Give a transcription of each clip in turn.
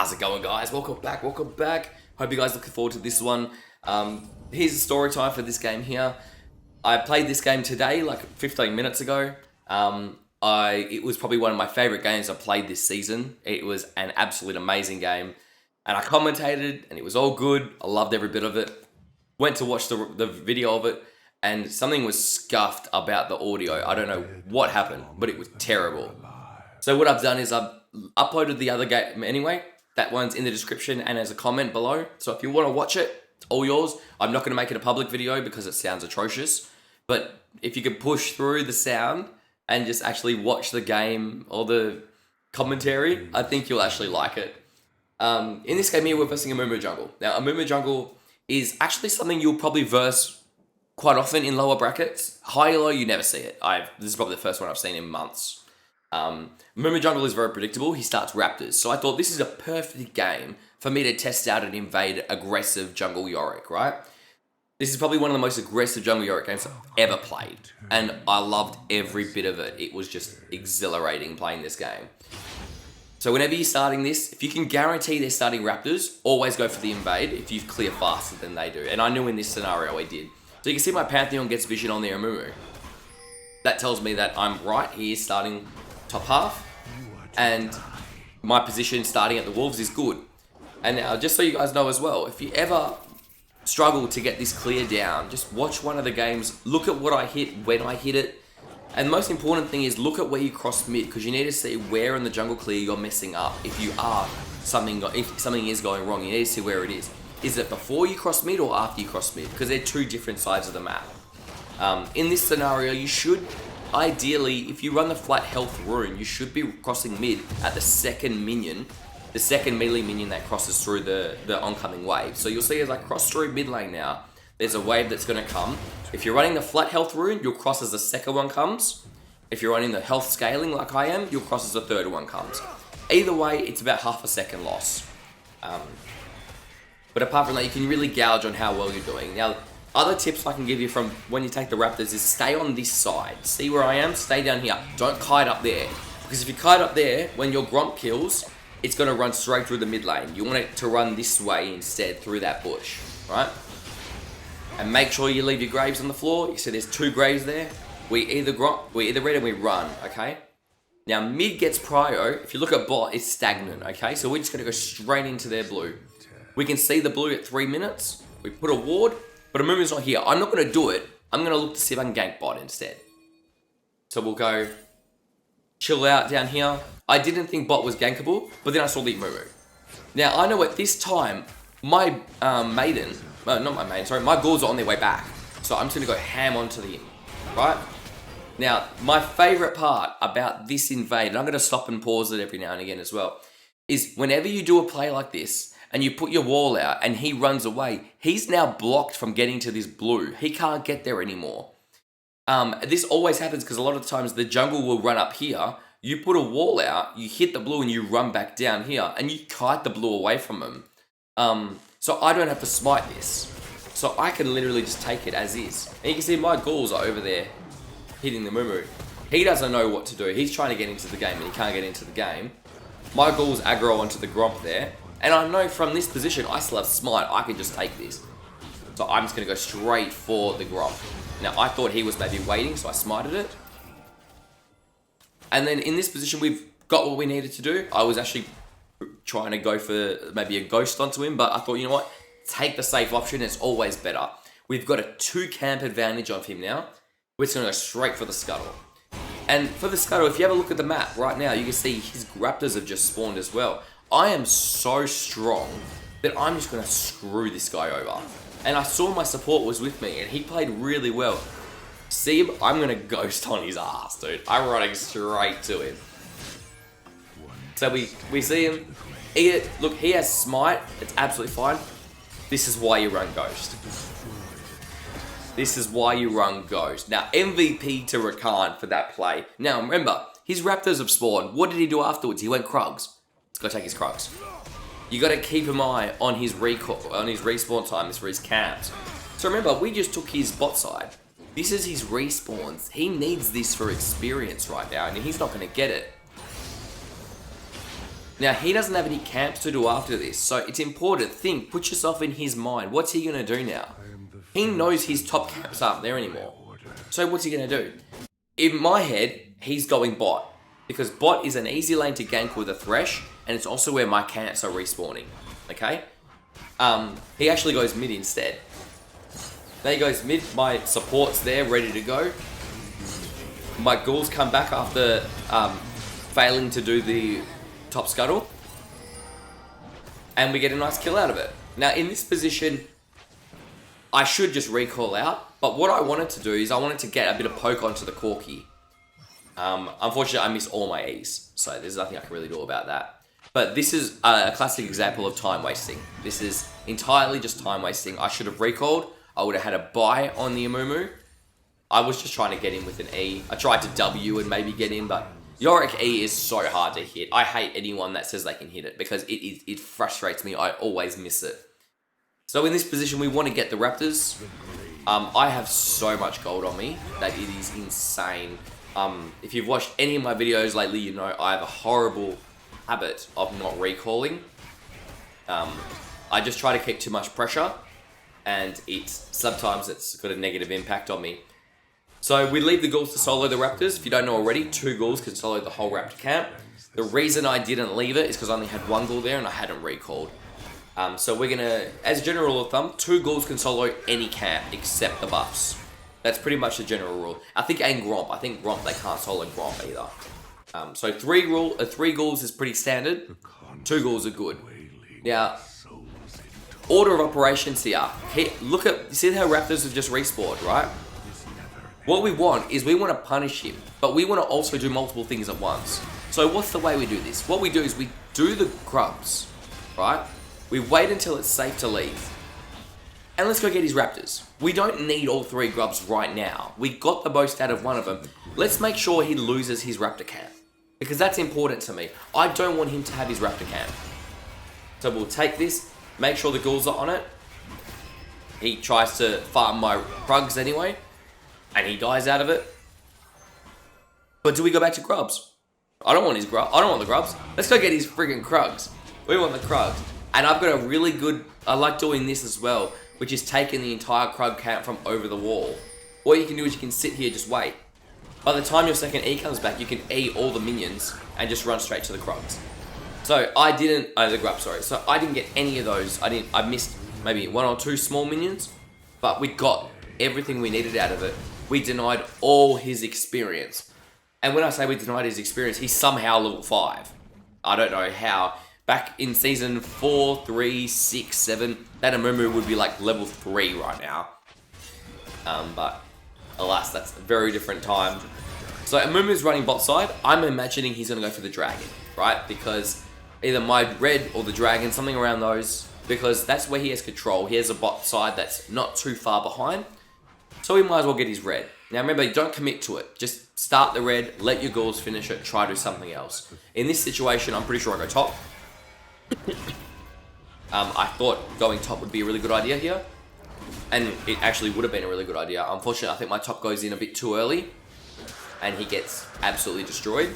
How's it going, guys? Welcome back, welcome back. Hope you guys looking forward to this one. Here's the story time for this game here. I played this game today, like 15 minutes ago. It was probably one of my favorite games I played this season. It was an absolute amazing game. And I commentated, and it was all good. I loved every bit of it. Went to watch the video of it, and something was scuffed about the audio. I don't know what happened, but it was terrible. So what I've done is I've uploaded the other game anyway. That one's in the description and as a comment below. So if you want to watch it, it's all yours. I'm not going to make it a public video because it sounds atrocious. But if you could push through the sound and just actually watch the game or the commentary, I think you'll actually like it. In this game here, we're versing a Mumu Jungle. Now, a Mumu Jungle is actually something you'll probably verse quite often in lower brackets. High or low, you never see it. This is probably the first one I've seen in months. Mumu Jungle is very predictable. He starts Raptors. So I thought this is a perfect game for me to test out and invade aggressive Jungle Yorick, right? This is probably one of the most aggressive Jungle Yorick games I've ever played. And I loved every bit of it. It was just exhilarating playing this game. So whenever you're starting this, if you can guarantee they're starting Raptors, always go for the invade if you clear faster than they do. And I knew in this scenario I did. So you can see my Pantheon gets vision on the Mumu. That tells me that I'm right. He is starting top half, and my position starting at the Wolves is good. And now, just so you guys know as well, if you ever struggle to get this clear down, just watch one of the games, look at what I hit, when I hit it, and the most important thing is look at where you cross mid, because you need to see where in the jungle clear you're messing up. If something is going wrong, you need to see where it is. Is it before you cross mid or after you cross mid? Because they're two different sides of the map. In this scenario, you should ideally, if you run the flat health rune, you should be crossing mid at the second minion, the second melee minion that crosses through the oncoming wave. So you'll see as I cross through mid lane now, there's a wave that's going to come. If you're running the flat health rune, you'll cross as the second one comes. If you're running the health scaling like I am, you'll cross as the third one comes. Either way, it's about half a second loss. But apart from that, you can really gouge on how well you're doing. Now, other tips I can give you from when you take the Raptors is stay on this side. See where I am? Stay down here. Don't kite up there. Because if you kite up there, when your Gromp kills, it's going to run straight through the mid lane. You want it to run this way instead, through that bush. Right? And make sure you leave your graves on the floor. You see there's two graves there. We either red and we run, okay? Now, mid gets prio. If you look at bot, it's stagnant, okay? So we're just going to go straight into their blue. We can see the blue at 3 minutes. We put a ward. But a Mumu's not here. I'm not going to do it. I'm going to look to see if I can gank bot instead. So we'll go chill out down here. I didn't think bot was gankable, but then I saw the Mumu. Now, I know at this time, my my ghouls are on their way back. So I'm just going to go ham onto them, right? Now, my favourite part about this invade, and I'm going to stop and pause it every now and again as well, is whenever you do a play like this, and you put your wall out, and he runs away, he's now blocked from getting to this blue. He can't get there anymore. This always happens because a lot of times the jungle will run up here, you put a wall out, you hit the blue and you run back down here, and you kite the blue away from him. So I don't have to smite this. So I can literally just take it as is. And you can see my ghouls are over there hitting the Mumu. He doesn't know what to do. He's trying to get into the game and he can't get into the game. My ghouls aggro onto the Gromp there. And I know from this position, I still have smite. I can just take this. So I'm just going to go straight for the Gromp. Now, I thought he was maybe waiting, so I smited it. And then in this position, we've got what we needed to do. I was actually trying to go for maybe a ghost onto him, but I thought, you know what? Take the safe option. It's always better. We've got a 2 camp advantage of him now. We're just going to go straight for the scuttle. And for the scuttle, if you have a look at the map right now, you can see his Raptors have just spawned as well. I am so strong that I'm just going to screw this guy over. And I saw my support was with me and he played really well. See him? I'm going to ghost on his ass, dude. I'm running straight to him. So we see him. Look, he has smite. It's absolutely fine. This is why you run ghost. This is why you run ghost. Now, MVP to Rakan for that play. Now, remember, his Raptors have spawned. What did he do afterwards? He went Krugs. Let's go take his Krugs. You got to keep an eye on his respawn time, for his camps. So remember, we just took his bot side. This is his respawns. He needs this for experience right now, and he's not going to get it. Now, he doesn't have any camps to do after this, so it's important. Put yourself in his mind. What's he going to do now? He knows his top camps aren't there anymore. So what's he going to do? In my head, he's going bot. Because bot is an easy lane to gank with a Thresh, and it's also where my camps are respawning. Okay? He actually goes mid instead. There he goes mid, my support's there, ready to go. My ghouls come back after failing to do the top scuttle. And we get a nice kill out of it. Now in this position, I should just recall out, but what I wanted to do is I wanted to get a bit of poke onto the Corki. Unfortunately, I missed all my E's, so there's nothing I can really do about that. But this is a classic example of time wasting. This is entirely just time wasting. I should have recalled. I would have had a buy on the Amumu. I was just trying to get in with an E. I tried to W and maybe get in, but Yorick E is so hard to hit. I hate anyone that says they can hit it because it frustrates me. I always miss it. So in this position, we want to get the Raptors. I have so much gold on me that it is insane. If you've watched any of my videos lately, you know I have a horrible habit of not recalling. I just try to keep too much pressure, and sometimes it's got a negative impact on me. So we leave the ghouls to solo the Raptors. If you don't know already, 2 ghouls can solo the whole Raptor camp. The reason I didn't leave it is because I only had 1 ghoul there and I hadn't recalled. So we're gonna, as a general rule of thumb, 2 ghouls can solo any camp except the buffs. That's pretty much the general rule. I think Gromp, they can't solo Gromp either. So 3 ghouls is pretty standard. 2 ghouls are good. Now, order of operations here. You see how Raptors have just respawned, right? What we want is we want to punish him, but we want to also do multiple things at once. So what's the way we do this? What we do is we do the grubs, right? We wait until it's safe to leave. And let's go get his Raptors. We don't need all 3 grubs right now. We got the most out of one of them. Let's make sure he loses his Raptor camp, because that's important to me. I don't want him to have his Raptor camp. So we'll take this, make sure the ghouls are on it. He tries to farm my Krugs anyway, and he dies out of it. But do we go back to grubs? I don't want his grub. I don't want the grubs. Let's go get his friggin' Krugs. We want the Krugs. And I've got a really good, I like doing this as well, which is taking the entire Krug camp from over the wall. What you can do is you can sit here, just wait. By the time your second E comes back, you can E all the minions and just run straight to the Krugs. So the grub, sorry. So I didn't get any of those. I missed maybe 1 or 2 small minions, but we got everything we needed out of it. We denied all his experience. And when I say we denied his experience, he's somehow level 5. I don't know how. Back in season 4, 3, 6, 7, that Amumu would be like level 3 right now. But alas, that's a very different time. So Amumu's running bot side. I'm imagining he's going to go for the dragon, right? Because either my red or the dragon, something around those, because that's where he has control. He has a bot side that's not too far behind. So we might as well get his red. Now remember, don't commit to it. Just start the red, let your ghouls finish it, try to do something else. In this situation, I'm pretty sure I go top. I thought going top would be a really good idea here. And it actually would have been a really good idea. Unfortunately, I think my top goes in a bit too early. And he gets absolutely destroyed.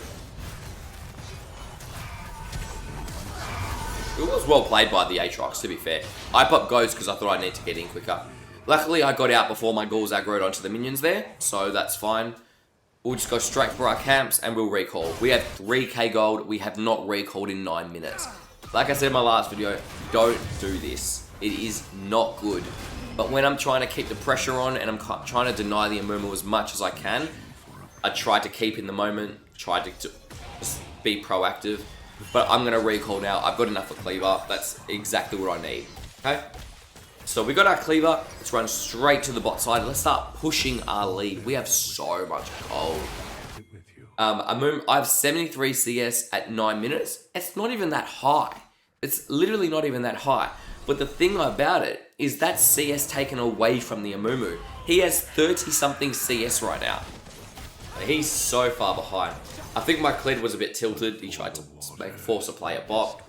It was well played by the Aatrox, to be fair. I popped Ghost because I thought I need to get in quicker. Luckily, I got out before my ghouls aggroed onto the minions there, so that's fine. We'll just go straight for our camps and we'll recall. We have 3k gold. We have not recalled in 9 minutes. Like I said in my last video, don't do this. It is not good. But when I'm trying to keep the pressure on and I'm trying to deny the Amumu as much as I can, I try to keep in the moment, try to just be proactive. But I'm going to recall now. I've got enough for Cleaver. That's exactly what I need. Okay? So we got our Cleaver. Let's run straight to the bot side. Let's start pushing our lead. We have so much gold. I have 73 CS at 9 minutes. It's not even that high. It's literally not even that high. But the thing about it is that CS taken away from the Amumu. He has 30 something CS right now. He's so far behind. I think my Kled was a bit tilted. He tried to force a play at bot.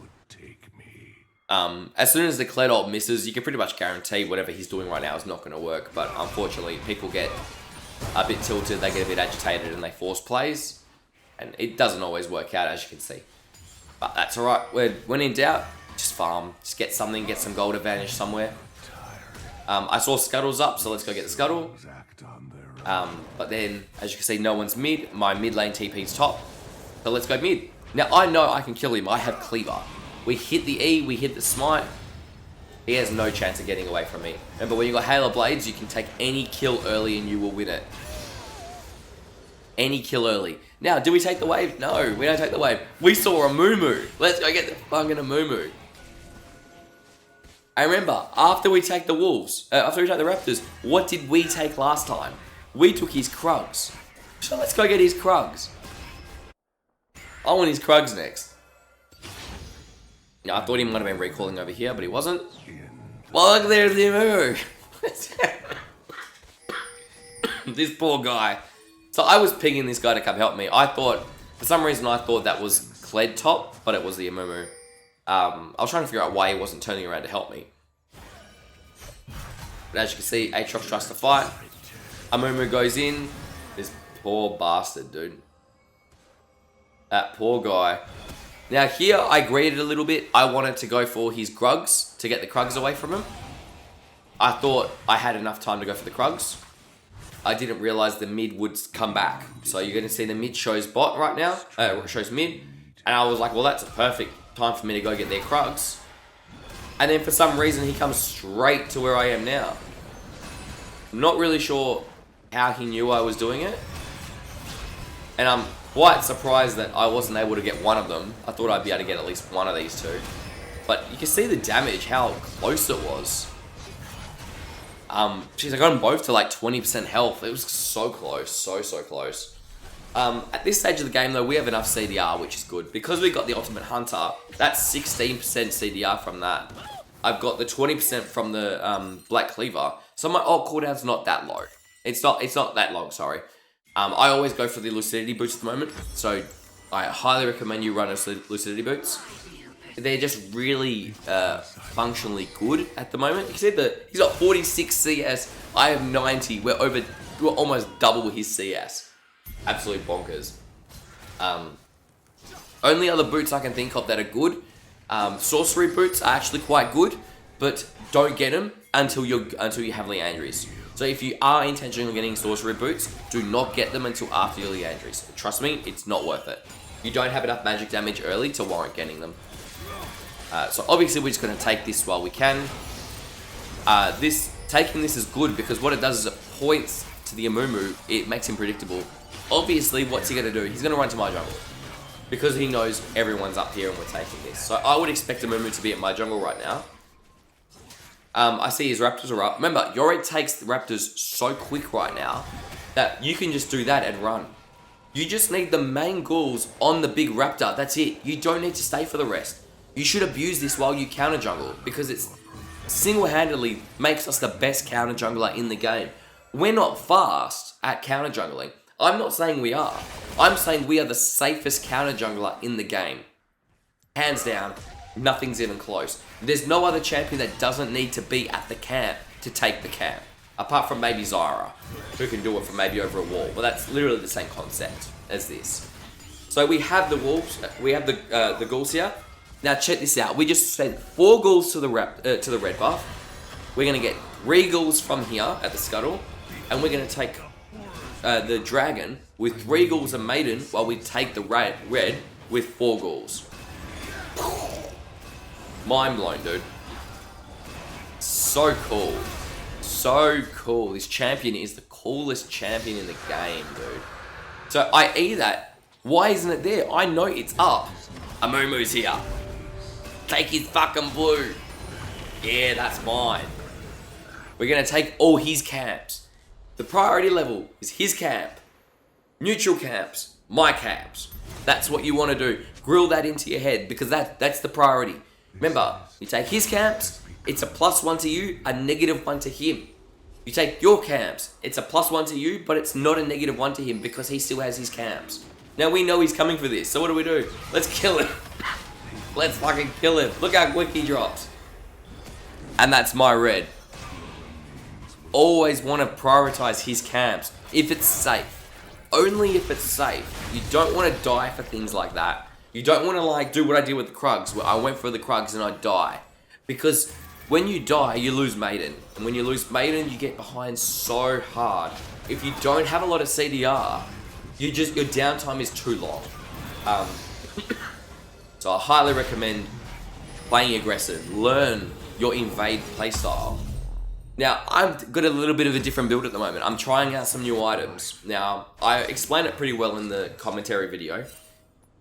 As soon as the Kled ult misses, you can pretty much guarantee whatever he's doing right now is not going to work. But unfortunately, people get a bit tilted, they get a bit agitated, and they force plays. And it doesn't always work out, as you can see. But that's alright. When in doubt, just farm. Just get something, get some gold advantage somewhere. I saw Scuttle's up, so let's go get the Scuttle. But then, as you can see, no one's mid. My mid lane TP's top. So let's go mid. Now, I know I can kill him. I have Cleaver. We hit the E, we hit the Smite. He has no chance of getting away from me. Remember, when you got Halo Blades, you can take any kill early and you will win it. Any kill early. Now, do we take the wave? No, we don't take the wave. We saw a Moo. Let's go get the fucking Moo. And remember, after we take the Wolves, after we take the Raptors, what did we take last time? We took his Krugs. So let's go get his Krugs. I want his Krugs next. Now, I thought he might have been recalling over here, but he wasn't. Well, look, there's the Moo. This poor guy. So I was pinging this guy to come help me. I thought, for some reason, I thought that was Kled top, but it was the Amumu. I was trying to figure out why he wasn't turning around to help me. But as you can see, Aatrox tries to fight. Amumu goes in. This poor bastard, dude. That poor guy. Now here, I greeted a little bit. I wanted to go for his Krugs to get the Krugs away from him. I thought I had enough time to go for the Krugs. I didn't realize the mid would come back. So you're going to see the mid shows bot right now. Shows mid. And I was like, well, that's a perfect time for me to go get their Krugs. And then for some reason, he comes straight to where I am now. I'm not really sure how he knew I was doing it. And I'm quite surprised that I wasn't able to get one of them. I thought I'd be able to get at least one of these two. But you can see the damage, how close it was. Jeez, I got them both to like 20% health. It was so close, so close. At this stage of the game though, we have enough CDR, which is good. Because we got the Ultimate Hunter, that's 16% CDR from that. I've got the 20% from the Black Cleaver. So my ult cooldown's not that low. It's not that long, sorry. I always go for the Lucidity Boots at the moment. So I highly recommend you run Lucidity Boots. They're just really functionally good at the moment. You can see that he's got 46 CS. I have 90. We're almost double his CS. Absolute bonkers. Only other boots I can think of that are good. Sorcery boots are actually quite good, but don't get them until you have Leandries. So if you are intentionally getting sorcery boots, do not get them until after your Leandries. Trust me, it's not worth it. You don't have enough magic damage early to warrant getting them. So obviously we're just going to take this while we can. Taking this is good because what it does is it points to the Amumu. It makes him predictable. Obviously, what's he going to do? He's going to run to my jungle. Because he knows everyone's up here and we're taking this. So I would expect Amumu to be at my jungle right now. I see his Raptors are up. Remember, Yorick takes the Raptors so quick right now that you can just do that and run. You just need the main ghouls on the big Raptor. That's it. You don't need to stay for the rest. You should abuse this while you counter jungle because it's single-handedly makes us the best counter jungler in the game. We're not fast at counter jungling. I'm not saying we are. I'm saying we are the safest counter jungler in the game. Hands down, nothing's even close. There's no other champion that doesn't need to be at the camp to take the camp. Apart from maybe Zyra, who can do it from maybe over a wall. But that's literally the same concept as this. So we have the wolves, we have the ghouls here. Now check this out. We just sent 4 ghouls to the red buff. We're gonna get 3 ghouls from here at the scuttle, and we're gonna take the dragon with 3 ghouls and maiden, while we take the red with 4 ghouls. Mind blown, dude. So cool. So cool. This champion is the coolest champion in the game, dude. So I E that. Why isn't it there? I know it's up. Amumu's here. Take his fucking blue. Yeah, that's mine. We're going to take all his camps. The priority level is his camp. Neutral camps. My camps. That's what you want to do. Grill that into your head because that's the priority. Remember, you take his camps, it's a +1 to you, a -1 to him. You take your camps, it's a +1 to you, but it's not a -1 to him because he still has his camps. Now we know he's coming for this, so what do? Let's kill him. Let's fucking kill him. Look how quick he drops. And that's my red. Always want to prioritize his camps if it's safe. Only if it's safe. You don't want to die for things like that. You don't want to like do what I did with the Krugs, where I went for the Krugs and I die. Because when you die, you lose Maiden. And when you lose Maiden, you get behind so hard. If you don't have a lot of CDR, your downtime is too long. So I highly recommend playing aggressive. Learn your invade playstyle. Now, I've got a little bit of a different build at the moment. I'm trying out some new items. Now, I explain it pretty well in the commentary video.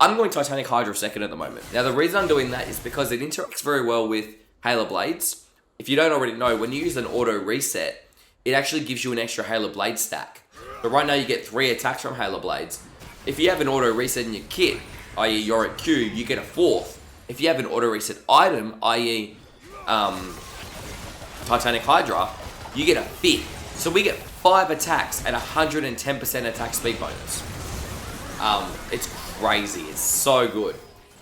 I'm going Titanic Hydra second at the moment. Now, the reason I'm doing that is because it interacts very well with Halo Blades. If you don't already know, when you use an auto reset, it actually gives you an extra Halo Blade stack. So right now you get 3 attacks from Halo Blades. If you have an auto reset in your kit, i.e. Yorick Q, you get a 4th. If you have an auto reset item, i.e. Titanic Hydra, you get a 5th. So we get 5 attacks at 110% attack speed bonus. It's crazy. It's so good.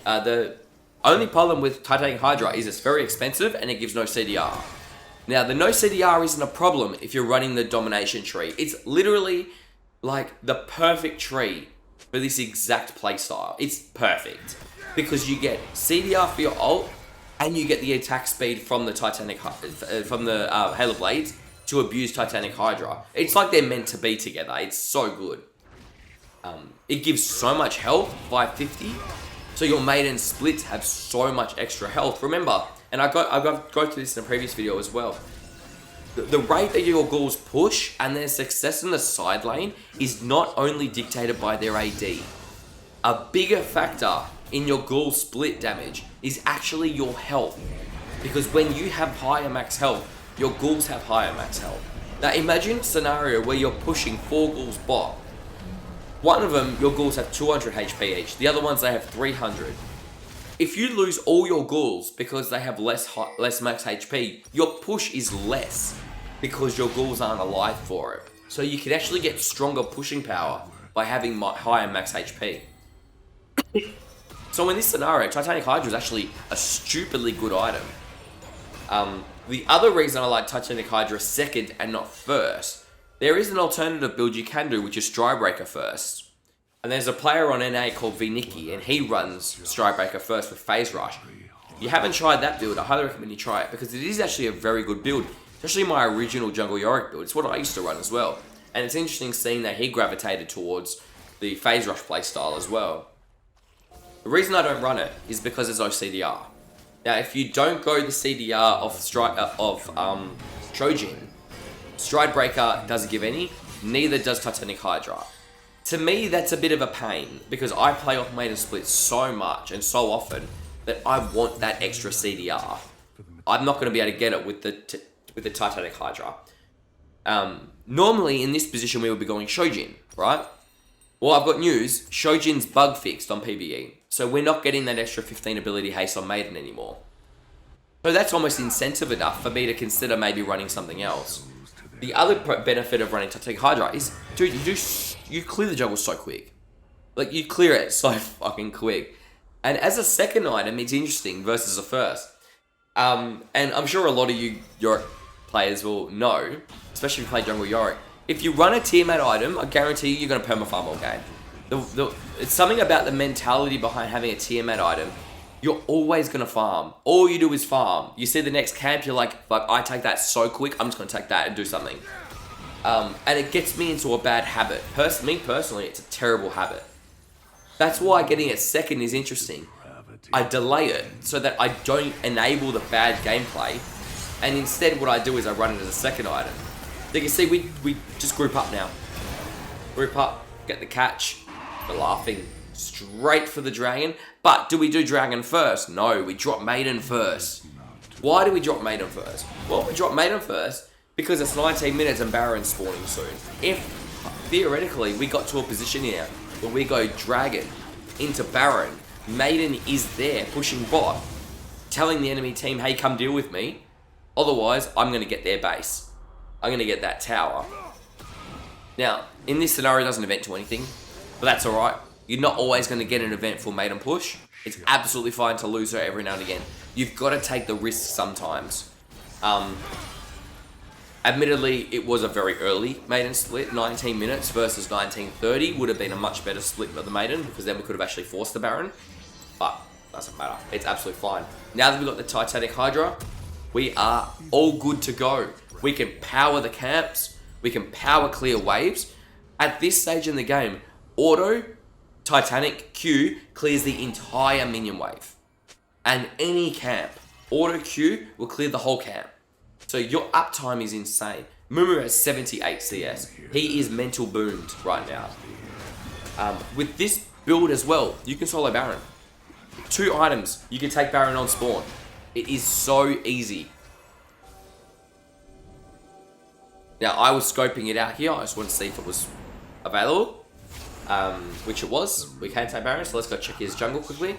The only problem with Titanic Hydra is it's very expensive and it gives no CDR. Now, the no CDR isn't a problem if you're running the domination tree. It's literally like the perfect tree for this exact playstyle. It's perfect because you get CDR for your ult and you get the attack speed from the Halo Blades to abuse Titanic Hydra. It's like they're meant to be together. It's so good. It gives so much health, 550. So your maiden splits have so much extra health. Remember, and I go through this in a previous video as well. The rate that your ghouls push and their success in the side lane is not only dictated by their AD. A bigger factor in your ghoul split damage is actually your health. Because when you have higher max health, your ghouls have higher max health. Now imagine a scenario where you're pushing 4 ghouls bot. One of them, your ghouls have 200 HP each. The other ones, they have 300. If you lose all your ghouls because they have less max HP, your push is less because your ghouls aren't alive for it. So you can actually get stronger pushing power by having higher max HP. So in this scenario, Titanic Hydra is actually a stupidly good item. The other reason I like Titanic Hydra second and not first, there is an alternative build you can do, which is Stridebreaker first. And there's a player on NA called Vniki, and he runs Stridebreaker first with Phase Rush. If you haven't tried that build, I highly recommend you try it, because it is actually a very good build. Especially my original Jungle Yorick build. It's what I used to run as well. And it's interesting seeing that he gravitated towards the Phase Rush playstyle as well. The reason I don't run it is because there's no CDR. Now, if you don't go the CDR of Trojin, Stridebreaker doesn't give any, neither does Titanic Hydra. To me, that's a bit of a pain, because I play off maiden split so much and so often that I want that extra CDR. I'm not going to be able to get it with the Titanic Hydra. Normally, in this position, we would be going Shojin, right? Well, I've got news. Shojin's bug fixed on PvE, so we're not getting that extra 15 ability haste on maiden anymore. So that's almost incentive enough for me to consider maybe running something else. The other benefit of running Titanic Hydra is, dude, you clear the jungle so quick. Like, you clear it so fucking quick. And as a second item, it's interesting versus a first. And I'm sure a lot of you Yorick players will know, especially if you play Jungle Yorick, if you run a Tiamat item, I guarantee you're going to permafarm all game. It's something about the mentality behind having a Tiamat item. You're always going to farm. All you do is farm. You see the next camp, you're like, fuck, I take that so quick, I'm just going to take that and do something. And it gets me into a bad habit. Me personally, it's a terrible habit. That's why getting it second is interesting. I delay it so that I don't enable the bad gameplay. And instead what I do is I run it as a second item. So you can see we just group up now. Group up, get the catch. We're laughing straight for the dragon. But do we do dragon first? No, we drop maiden first. Why do we drop maiden first? Well, we drop maiden first because it's 19 minutes and Baron's spawning soon. If, theoretically, we got to a position here where we go dragon into Baron, maiden is there pushing bot, telling the enemy team, hey, come deal with me. Otherwise, I'm going to get their base. I'm going to get that tower. Now, in this scenario, it doesn't event to anything, but that's alright. You're not always going to get an event for maiden push. It's absolutely fine to lose her every now and again. You've got to take the risk sometimes. Admittedly, it was a very early maiden split. 19 minutes versus 19:30 would have been a much better split for the maiden, because then we could have actually forced the Baron. Doesn't matter. It's absolutely fine. Now that we've got the Titanic Hydra, we are all good to go. We can power the camps. We can power clear waves. At this stage in the game, auto Titanic Q clears the entire minion wave. And any camp, auto Q will clear the whole camp. So your uptime is insane. Mumu has 78 CS. He is mental boomed right now. With this build as well, you can solo Baron. 2 items, you can take Baron on spawn. It is so easy. Now, I was scoping it out here. I just wanted to see if it was available, which it was. We can take Baron, so let's go check his jungle quickly.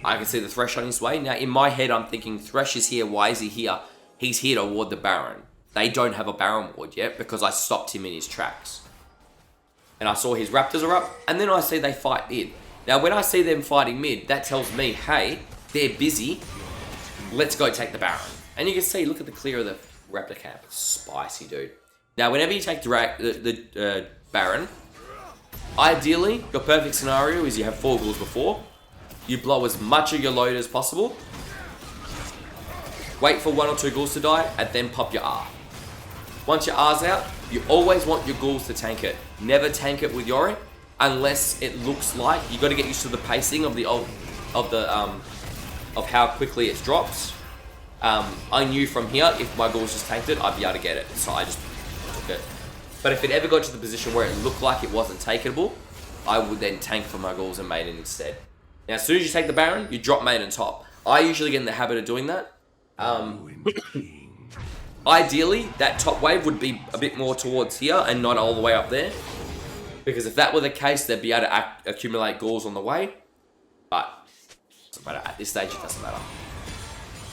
I can see the Thresh on his way. Now, in my head, I'm thinking, Thresh is here. Why is he here? He's here to ward the Baron. They don't have a Baron ward yet because I stopped him in his tracks. And I saw his Raptors are up, and then I see they fight mid. Now, when I see them fighting mid, that tells me, hey, they're busy. Let's go take the Baron. And you can see, look at the clear of the Raptor camp. It's spicy, dude. Now, whenever you take the Baron, ideally, your perfect scenario is you have 4 ghouls before. You blow as much of your load as possible. Wait for 1 or 2 ghouls to die, and then pop your R. Once your R's out, you always want your ghouls to tank it. Never tank it with Yorick, unless it looks like you got to get used to the pacing of how quickly it drops. I knew from here if my ghouls just tanked it, I'd be able to get it, so I just took it. But if it ever got to the position where it looked like it wasn't takeable, I would then tank for my ghouls and Maiden instead. Now, as soon as you take the Baron, you drop Maiden top. I usually get in the habit of doing that. Ideally, that top wave would be a bit more towards here and not all the way up there. Because if that were the case, they'd be able to accumulate ghouls on the way. But it doesn't matter. At this stage, it doesn't matter.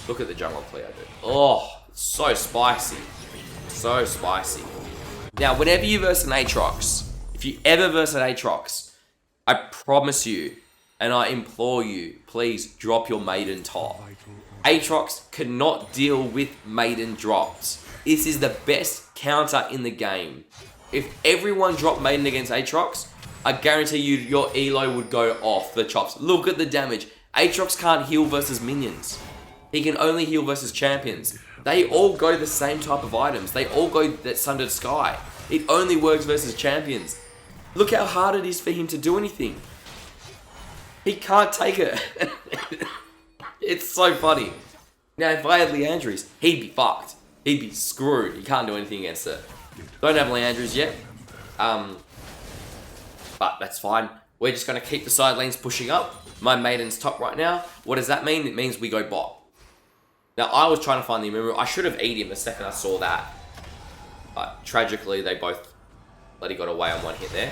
Look at the jungle clear, dude. Oh, so spicy. So spicy. Now, whenever you verse an Aatrox, if you ever verse an Aatrox, I promise you, and I implore you, please drop your Maiden top. Aatrox cannot deal with Maiden drops. This is the best counter in the game. If everyone dropped Maiden against Aatrox, I guarantee you your elo would go off the chops. Look at the damage. Aatrox can't heal versus minions. He can only heal versus champions. They all go the same type of items. They all go that Sundered Sky. It only works versus champions. Look how hard it is for him to do anything. He can't take it. It's so funny. Now, if I had Leandries, he'd be fucked. He'd be screwed. He can't do anything against it. Don't have Leandries yet. But that's fine. We're just going to keep the side lanes pushing up. My Maiden's top right now. What does that mean? It means we go bot. Now, I was trying to find the Amumu. I should have eaten him the second I saw that. But tragically, they both bloody got away on one hit there.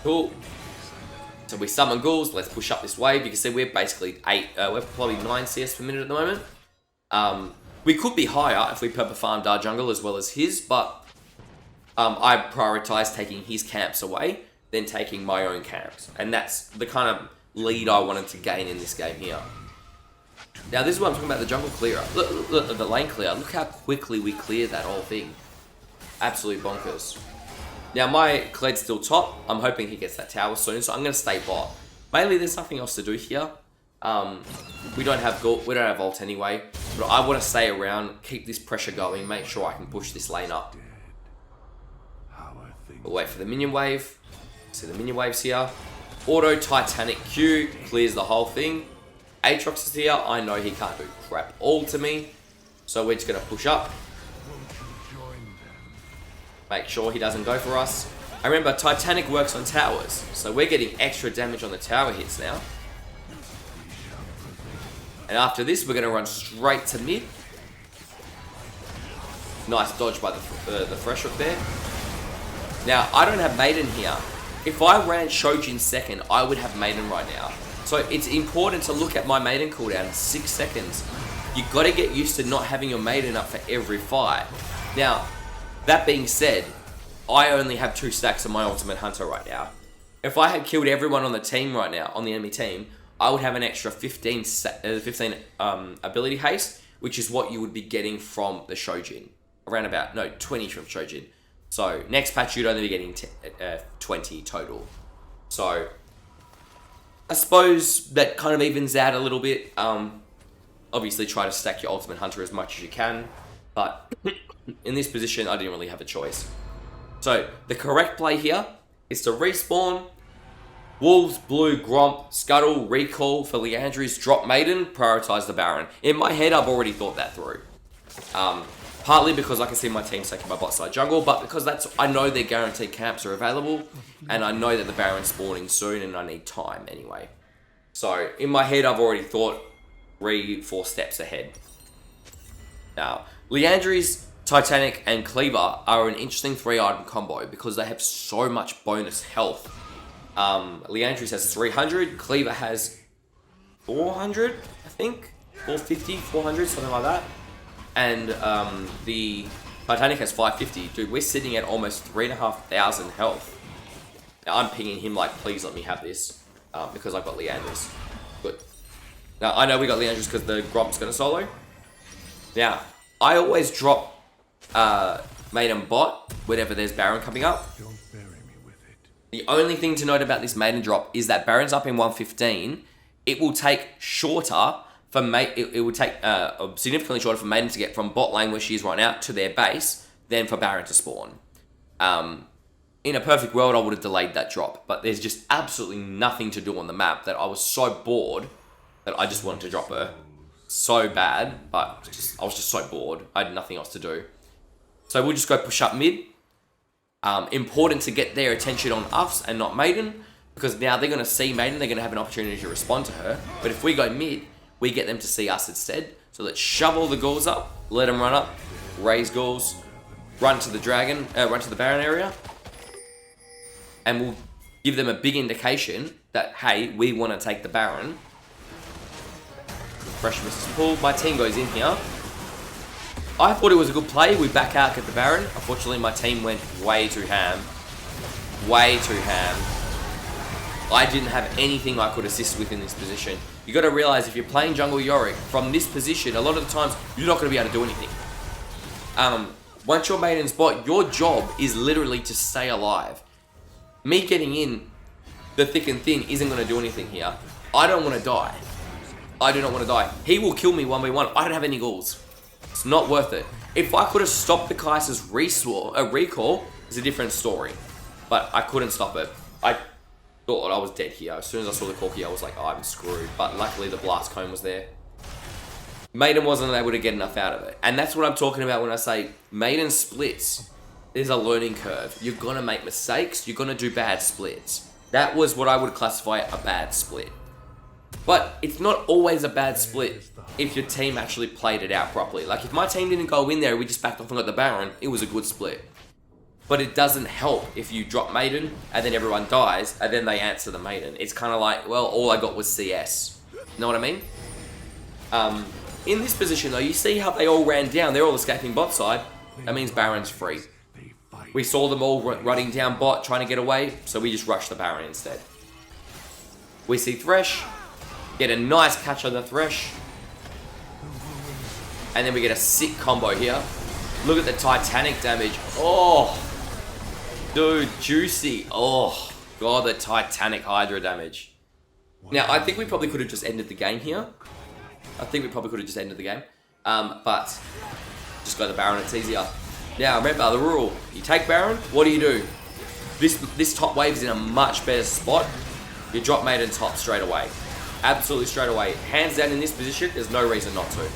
Cool. So we summon ghouls. Let's push up this wave. You can see we're basically we're probably 9 CS per minute at the moment. We could be higher if we purple farmed our jungle as well as his, but I prioritize taking his camps away than taking my own camps. And that's the kind of lead I wanted to gain in this game here. Now, this is what I'm talking about, the jungle clear. Look, the lane clear. Look how quickly we clear that whole thing. Absolute bonkers. Now, my Kled's still top. I'm hoping he gets that tower soon, so I'm going to stay bot. Mainly, there's nothing else to do here. We don't have ult anyway, but I want to stay around, keep this pressure going, make sure I can push this lane up. We'll wait for the minion wave. See the minion waves here. Auto Titanic Q clears the whole thing. Aatrox is here. I know he can't do crap all to me, so we're just going to push up. Make sure he doesn't go for us. I remember Titanic works on towers, so we're getting extra damage on the tower hits now. And after this, we're going to run straight to mid. Nice dodge by the Thresh up there. Now, I don't have Maiden here. If I ran Shojin second, I would have Maiden right now. So it's important to look at my Maiden cooldown, 6 seconds. You've got to get used to not having your Maiden up for every fight. Now, that being said, I only have 2 stacks of my Ultimate Hunter right now. If I had killed everyone on the team right now, on the enemy team, I would have an extra 15 ability haste, which is what you would be getting from the Shojin. Around about, no, 20 from Shojin. So next patch, you'd only be getting 20 total. So I suppose that kind of evens out a little bit. Obviously try to stack your Ultimate Hunter as much as you can, but in this position, I didn't really have a choice. So, the correct play here is to respawn, Wolves, Blue, Gromp, Scuttle, Recall for Leandry's, drop Maiden, prioritize the Baron. In my head, I've already thought that through. Partly because I can see my team taking my bot side jungle, but because I know their guaranteed camps are available, and I know that the Baron's spawning soon, and I need time anyway. So, in my head, I've already thought 3-4 steps ahead. Now, Leandry's, Titanic, and Cleaver are an interesting 3-item combo because they have so much bonus health. Leandry's has 300, Cleaver has 400, I think? 450, 400, something like that. And the Titanic has 550. Dude, we're sitting at almost 3,500 health. Now, I'm pinging him like, please let me have this, because I've got Leandry's. Good. Now, I know we got Leandry's because the Gromp's going to solo. Now, I always drop Maiden bot whenever there's Baron coming up. Don't bury me with it. The only thing to note about this Maiden drop is that Baron's up in 115. It will take shorter for it will take significantly shorter for Maiden to get from bot lane where she is right now to their base than for Baron to spawn. In a perfect world, I would have delayed that drop, but there's just absolutely nothing to do on the map that I was so bored that I just wanted to drop her so bad, but I was just so bored. I had nothing else to do. So we'll just go push up mid. Important to get their attention on us and not Maiden, because now they're going to see Maiden, they're going to have an opportunity to respond to her. But if we go mid, we get them to see us instead. So let's shove all the ghouls up, let them run up, raise ghouls, run to the dragon, run to the Baron area, and we'll give them a big indication that, hey, we want to take the Baron. Fresh misses pull. My team goes in here. I thought it was a good play. We back out, get the Baron. Unfortunately, my team went way too ham. Way too ham. I didn't have anything I could assist with in this position. You got to realize if you're playing Jungle Yorick, from this position, a lot of the times, you're not going to be able to do anything. Once you're Maiden's bot, your job is literally to stay alive. Me getting in the thick and thin isn't going to do anything here. I don't want to die. I do not want to die. He will kill me 1v1. I don't have any ghouls. It's not worth it. If I could have stopped the Kaiser's recall, it's a different story. But I couldn't stop it. I thought I was dead here. As soon as I saw the Corki, I was like, oh, I'm screwed. But luckily the blast cone was there. Maiden wasn't able to get enough out of it. And that's what I'm talking about when I say Maiden splits. There's a learning curve. You're going to make mistakes. You're going to do bad splits. That was what I would classify a bad split. But it's not always a bad split if your team actually played it out properly. Like, if my team didn't go in there, we just backed off and got the Baron, it was a good split. But it doesn't help if you drop Maiden, and then everyone dies, and then they answer the Maiden. It's kind of like, well, all I got was CS. Know what I mean? In this position, though, you see how they all ran down. They're all escaping bot side. That means Baron's free. We saw them all running down bot, trying to get away, so we just rushed the Baron instead. We see Thresh. Get a nice catch on the Thresh. And then we get a sick combo here. Look at the Titanic damage. Oh, dude, juicy. Oh, God, the Titanic Hydra damage. Now, I think we probably could have just ended the game here. But just go the Baron, it's easier. Now, remember the rule. You take Baron, what do? This top wave's in a much better spot. You drop Maiden top straight away. Absolutely straight away. Hands down in this position, there's no reason not to.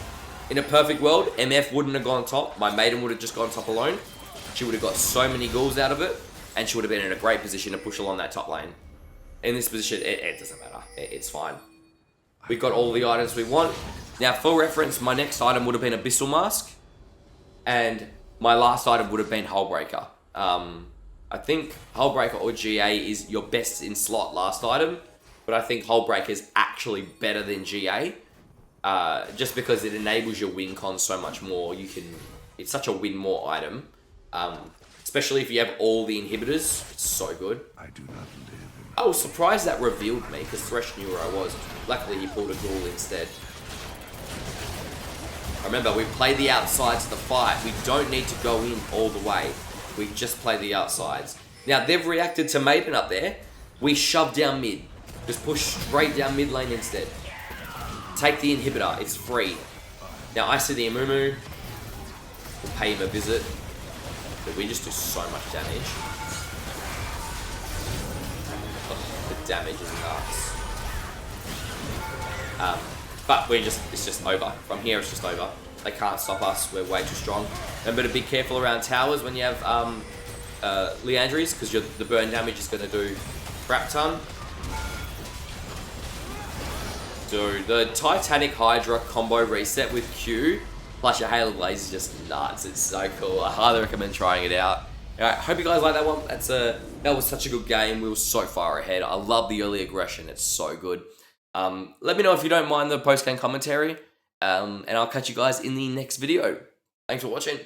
In a perfect world, MF wouldn't have gone top. My Maiden would have just gone top alone. She would have got so many ghouls out of it, and she would have been in a great position to push along that top lane. In this position, it doesn't matter. It's fine. We've got all the items we want. Now, for reference, my next item would have been Abyssal Mask, and my last item would have been Hullbreaker. I think Hullbreaker or GA is your best in slot last item, but I think Hullbreaker is actually better than GA, just because it enables your win con so much more. It's such a win more item, especially if you have all the inhibitors. It's so good. I do not live in... I was surprised that revealed me, because Thresh knew where I was. Luckily, he pulled a ghoul instead. Remember, we play the outsides of the fight. We don't need to go in all the way. We just play the outsides. Now, they've reacted to Maiden up there. We shove down mid. Just push straight down mid lane instead. Take the inhibitor, it's free. Now I see the Amumu. We'll pay him a visit. But we just do so much damage. Oh, the damage is nuts. But it's just over. From here it's just over. They can't stop us, we're way too strong. Remember to be careful around towers when you have Leandries, because the burn damage is going to do crap ton. Dude, the Titanic Hydra combo reset with Q plus your Halo Blaze is just nuts. It's so cool. I highly recommend trying it out. Alright, hope you guys like that one. That was such a good game. We were so far ahead. I love the early aggression. It's so good. Let me know if you don't mind the post-game commentary. And I'll catch you guys in the next video. Thanks for watching.